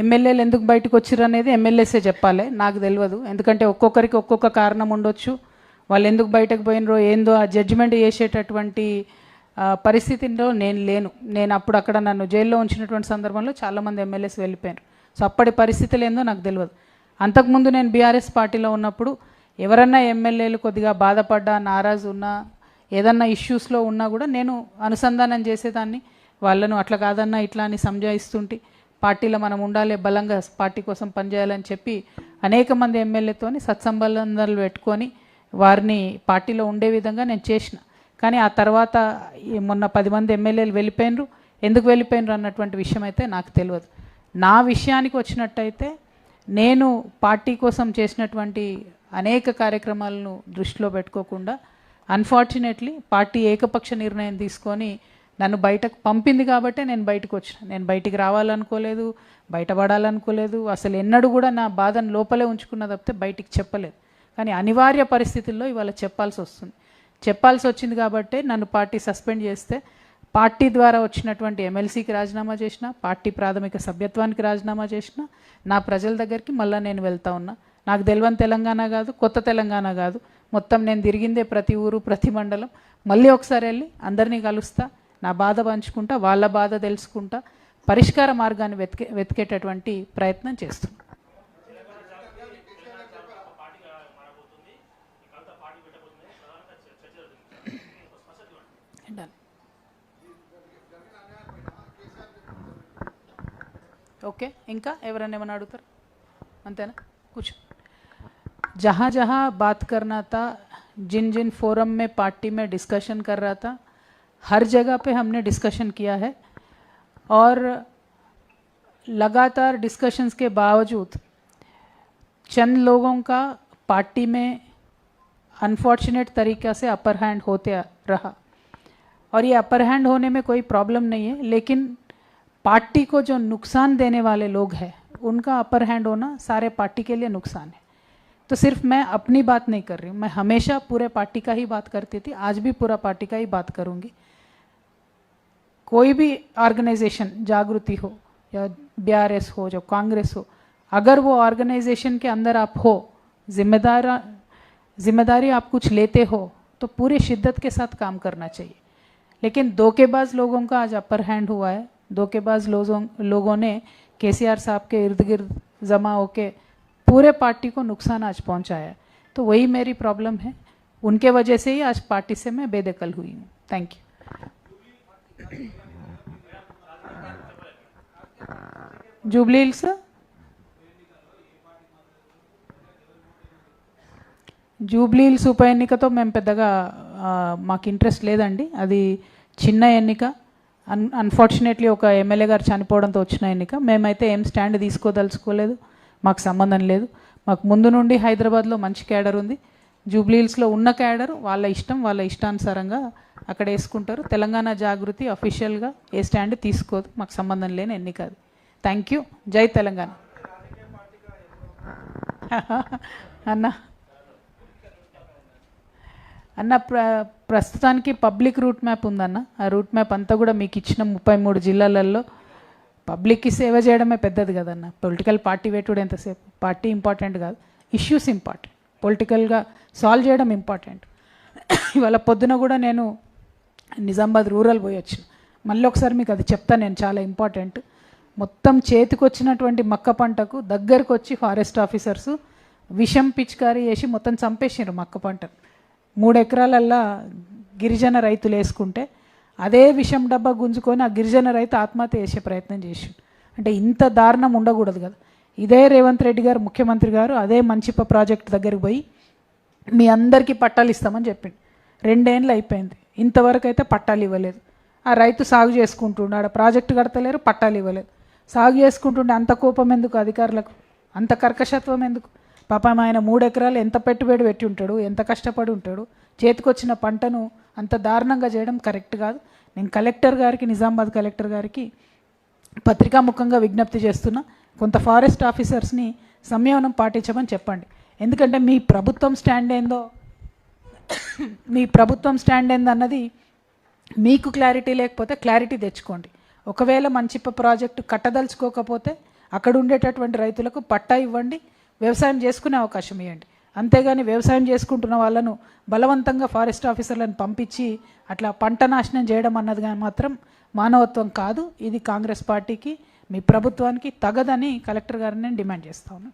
ఎమ్మెల్యేలు ఎందుకు బయటకు వచ్చారు అనేది ఎమ్మెల్యేసే చెప్పాలి, నాకు తెలియదు. ఎందుకంటే ఒక్కొక్కరికి ఒక్కొక్క కారణం ఉండొచ్చు. వాళ్ళు ఎందుకు బయటకు పోయినరో ఏందో ఆ జడ్జిమెంట్ చేసేటటువంటి పరిస్థితిలో నేను లేను. నేను అప్పుడు అక్కడ నన్ను జైల్లో ఉంచినటువంటి సందర్భంలో చాలామంది ఎమ్మెల్యేస్ వెళ్ళిపోయారు. సో అప్పటి పరిస్థితులు ఏందో నాకు తెలియదు. అంతకుముందు నేను బీఆర్ఎస్ పార్టీలో ఉన్నప్పుడు ఎవరన్నా ఎమ్మెల్యేలు కొద్దిగా బాధపడ్డా, నారాజు ఉన్నా, ఏదన్నా ఇష్యూస్లో ఉన్నా కూడా నేను అనుసంధానం చేసేదాన్ని. వాళ్ళను అట్లా కాదన్నా ఇట్లా అని సంజాయిస్తుంటే పార్టీలో మనం ఉండాలి, బలంగా పార్టీ కోసం పనిచేయాలని చెప్పి అనేక మంది ఎమ్మెల్యేతోని సత్సంబంధాలు పెట్టుకొని వారిని పార్టీలో ఉండే విధంగా నేను చేసిన. కానీ ఆ తర్వాత మొన్న 10 మంది ఎమ్మెల్యేలు వెళ్ళిపోయినరు. ఎందుకు వెళ్ళిపోయినరు అన్నటువంటి విషయం అయితే నాకు తెలియదు. నా విషయానికి వచ్చినట్టయితే నేను పార్టీ కోసం చేసినటువంటి అనేక కార్యక్రమాలను దృష్టిలో పెట్టుకోకుండా అన్ఫార్చునేట్లీ పార్టీ ఏకపక్ష నిర్ణయం తీసుకొని నన్ను బయటకు పంపింది కాబట్టే నేను బయటకు వచ్చిన. నేను బయటికి రావాలనుకోలేదు, బయటపడాలనుకోలేదు. అసలు ఎన్నడూ కూడా నా బాధను లోపలే ఉంచుకున్న తప్పితే బయటికి చెప్పలేదు. కానీ అనివార్య పరిస్థితుల్లో ఇవాళ చెప్పాల్సి వచ్చింది కాబట్టే నన్ను పార్టీ సస్పెండ్ చేస్తే పార్టీ ద్వారా వచ్చినటువంటి ఎమ్మెల్సీకి రాజీనామా చేసిన, పార్టీ ప్రాథమిక సభ్యత్వానికి రాజీనామా చేసిన, నా ప్రజల దగ్గరికి మళ్ళీ నేను వెళ్తా ఉన్నా. నాకు తెలియని తెలంగాణ కాదు, కొత్త తెలంగాణ కాదు, మొత్తం నేను తిరిగిందే ప్రతి ఊరు ప్రతి మండలం. మళ్ళీ ఒకసారి వెళ్ళి అందరినీ కలుస్తా, నా బాధ పంచుకుంటా, వాళ్ళ బాధ తెలుసుకుంటా, పరిష్కార మార్గాన్ని వెతికేటటువంటి ప్రయత్నం చేస్తున్నాను. ఓకే, ఇంకా ఎవరైనా ఏమైనా అడుగుతారు? అంతేనా? కూర్చో. जहाँ जहाँ बात करना था, जिन जिन फोरम में पार्टी में डिस्कशन कर रहा था, हर जगह पे हमने डिस्कशन किया है. और लगातार डिस्कशंस के बावजूद चंद लोगों का पार्टी में अनफॉर्चुनेट तरीक़ा से अपर हैंड होते रहा. और ये अपर हैंड होने में कोई प्रॉब्लम नहीं है, लेकिन पार्टी को जो नुकसान देने वाले लोग हैं उनका अपर हैंड होना सारे पार्टी के लिए नुकसान है. तो सिर्फ मैं अपनी बात नहीं कर रही हूँ, मैं हमेशा पूरे पार्टी का ही बात करती थी, आज भी पूरा पार्टी का ही बात करूँगी. कोई भी ऑर्गेनाइजेशन, जागृति हो या बीआरएस हो, जो कांग्रेस हो, अगर वो ऑर्गेनाइजेशन के अंदर आप हो, जिम्मेदारी आप कुछ लेते हो तो पूरी शिद्दत के साथ काम करना चाहिए. लेकिन धोखेबाज लोगों का आज अपर हैंड हुआ है. धोखेबाज लोगों ने केसीआर साहब के इर्द गिर्द जमा होके पूरे पार्टी को नुकसान आज पहुंचाया है. तो वही मेरी प्रॉब्लम है, उनके वजह से ही आज पार्टी से मैं बेदखल हुई हूँ. Thank you. జూబ్లీ హిల్స్ ఉప ఎన్నికతో మేము పెద్దగా మాకు ఇంట్రెస్ట్ లేదండి. అది చిన్న ఎన్నిక, అన్ఫార్చునేట్లీ ఒక ఎమ్మెల్యే గారు చనిపోవడంతో వచ్చిన ఎన్నిక. మేమైతే ఏం స్టాండ్ తీసుకోదలుచుకోలేదు, మాకు సంబంధం లేదు. మాకు ముందు నుండి హైదరాబాద్లో మంచి క్యాడర్ ఉంది. జూబ్లీ హిల్స్లో ఉన్న క్యాడర్ వాళ్ళ ఇష్టం, వాళ్ళ ఇష్టానుసారంగా అక్కడ వేసుకుంటారు. తెలంగాణ జాగృతి అఫీషియల్గా ఏ స్టాండ్ తీసుకోదు, మాకు సంబంధం లేని ఎన్నిక అది. Thank you. జై తెలంగాణ. అన్న ప్రస్తుతానికి పబ్లిక్ రూట్ మ్యాప్ ఉందన్న. ఆ రూట్ మ్యాప్ అంతా కూడా మీకు ఇచ్చిన 33 జిల్లాలలో పబ్లిక్కి సేవ చేయడమే పెద్దది కదన్న. పొలిటికల్ పార్టీ పెట్టుడు ఎంతసేపు, పార్టీ ఇంపార్టెంట్ కాదు, ఇష్యూస్ ఇంపార్టెంట్, పొలిటికల్గా సాల్వ్ చేయడం ఇంపార్టెంట్. ఇవాళ పొద్దున కూడా నేను నిజామాబాద్ రూరల్ పోయి వచ్చిన, మళ్ళీ ఒకసారి మీకు అది చెప్తాను నేను, చాలా ఇంపార్టెంట్. మొత్తం చేతికొచ్చినటువంటి మక్క పంటకు దగ్గరకు వచ్చి ఫారెస్ట్ ఆఫీసర్స్ విషం పిచికారీ చేసి మొత్తం చంపేసారు మక్క పంటను. 3 ఎకరాలల్లా గిరిజన రైతులు వేసుకుంటే అదే విషం డబ్బా గుంజుకొని ఆ గిరిజన రైతు ఆత్మహత్య చేసే ప్రయత్నం చేసి. అంటే ఇంత దారుణం ఉండకూడదు కదా. ఇదే రేవంత్ రెడ్డి గారు ముఖ్యమంత్రి గారు అదే మంచిప్ప ప్రాజెక్ట్ దగ్గరికి పోయి మీ అందరికీ పట్టాలు ఇస్తామని చెప్పింది. 2 ఏళ్ళు అయిపోయింది, ఇంతవరకు అయితే పట్టాలు ఇవ్వలేదు. ఆ రైతు సాగు చేసుకుంటుండే, ఆడ ప్రాజెక్టు కడతలేరు, పట్టాలు ఇవ్వలేదు. సాగు చేసుకుంటుండే అంత కోపం ఎందుకు అధికారులకు, అంత కర్కశత్వం ఎందుకు? పాపం ఆయన 3 ఎకరాలు ఎంత పెట్టుబడి పెట్టి ఉంటాడు, ఎంత కష్టపడి ఉంటాడు. చేతికొచ్చిన పంటను అంత దారుణంగా చేయడం కరెక్ట్ కాదు. నేను కలెక్టర్ గారికి, నిజామాబాద్ కలెక్టర్ గారికి పత్రికాముఖంగా విజ్ఞప్తి చేస్తున్నా, కొంత ఫారెస్ట్ ఆఫీసర్స్ని సంయమనం పాటించమని చెప్పండి. ఎందుకంటే మీ ప్రభుత్వం స్టాండ్ ఏందన్నది మీకు క్లారిటీ లేకపోతే క్లారిటీ తెచ్చుకోండి. ఒకవేళ మంచిప్ప ప్రాజెక్టు కట్టదలుచుకోకపోతే అక్కడ ఉండేటటువంటి రైతులకు పట్టా ఇవ్వండి, వ్యవసాయం చేసుకునే అవకాశం ఇవ్వండి. అంతేగాని వ్యవసాయం చేసుకుంటున్న వాళ్ళను బలవంతంగా ఫారెస్ట్ ఆఫీసర్లను పంపించి అట్లా పంట నాశనం చేయడం అన్నది మాత్రం మానవత్వం కాదు. ఇది కాంగ్రెస్ పార్టీకి, మీ ప్రభుత్వానికి తగదని కలెక్టర్ గారిని నేను డిమాండ్ చేస్తాను.